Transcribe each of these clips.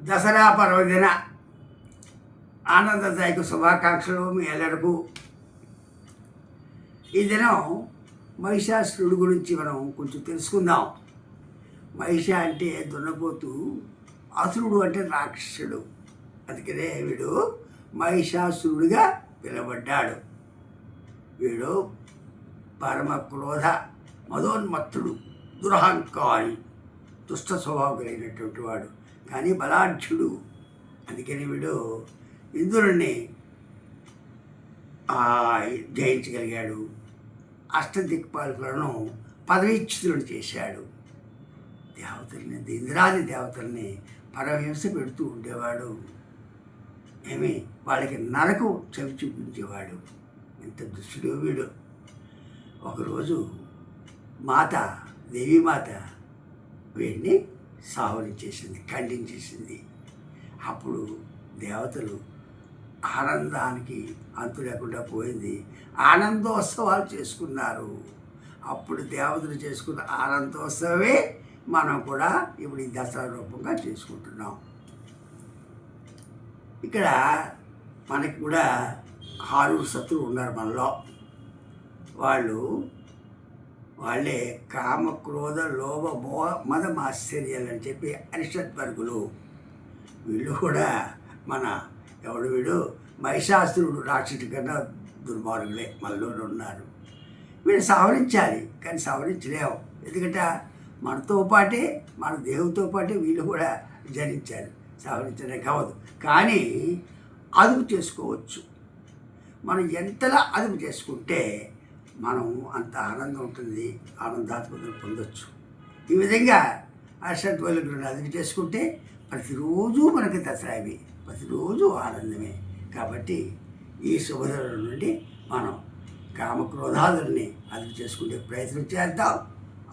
దసరా పర్వదిన ఆనందదాయక శుభాకాంక్షలు మీ ಎಲ್ಲರಿಗೂ. ఈ దినం మహిషాసురుడు గురించి మనం కొంచెం తెలుసుకుందాం. మహిష అంటే దున్నపోతు, అసురుడు అంటే రాక్షసుడు. అందుకనే వీడు మహిషాసురుడిగా పిలువబడ్డాడు. వీడు పరమ క్రోధ మదోన్మత్తుడు, దురహంకారి, దుష్ట స్వభావం కలిగినటువంటి వాడు, కానీ బలాఢ్యుడు. అందుకని వీడు ఇంద్రుడిని జయించగలిగాడు. అష్టదిక్పాలకులను పదవీచ్యుతులను చేశాడు. దేవతల్ని, ఇంద్రాది దేవతల్ని పరమహింస పెడుతూ ఉండేవాడు. వాళ్ళకి నరకు చవి చూపించేవాడు. ఎంత దుష్టుడు వీడు. ఒకరోజు దేవీమాత వీడిని సావరించేసింది, ఖండించేసింది. అప్పుడు దేవతలు ఆనందానికి అంతు లేకుండా పోయింది. ఆనందోత్సవాలు చేసుకున్నారు. అప్పుడు దేవతలు చేసుకున్న ఆనందోత్సవమే మనం కూడా ఇప్పుడు ఈ దసరా రూపంగా చేసుకుంటున్నాం. ఇక్కడ మనకి కూడా 6 శత్రువులు ఉన్నారు మనలో. వాళ్ళే కామ, క్రోధ, లోభ, మోహ, మదం, ఆశ్చర్యాలు అని చెప్పి అరిషద్వర్గులు. వీళ్ళు కూడా వీడు మహిషాసురుడు రాక్షసుడి కన్నా దుర్మార్గులే మనలో ఉన్నారు. వీళ్ళు సవరించాలి, కానీ సవరించలేము. ఎందుకంటే మనతో పాటే, మన దేవునితో పాటే వీళ్ళు కూడా జరించాలి. సవరించడం కావదు, కానీ అదుపు చేసుకోవచ్చు. మనం ఎంతలా అదుపు చేసుకుంటే మనం అంత ఆనందం ఉంటుంది, ఆనందాత్మకతను పొందొచ్చు. ఈ విధంగా అరిషద్వర్గులను అదుపు చేసుకుంటే ప్రతిరోజు మనకి దసరావి, ప్రతిరోజు ఆనందమే. కాబట్టి ఈ శుభదినం నుండి మనం కామక్రోధాదుల్ని అదుపు చేసుకునే ప్రయత్నం చేద్దాం,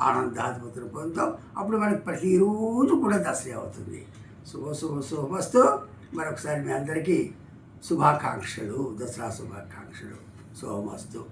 ఆనందాత్మకతను పొందుతాం. అప్పుడు మనకి ప్రతిరోజు కూడా దసరా అవుతుంది. శుభమస్తు. మరొకసారి మీ అందరికీ శుభాకాంక్షలు, దసరా శుభాకాంక్షలు. శుభమస్తు.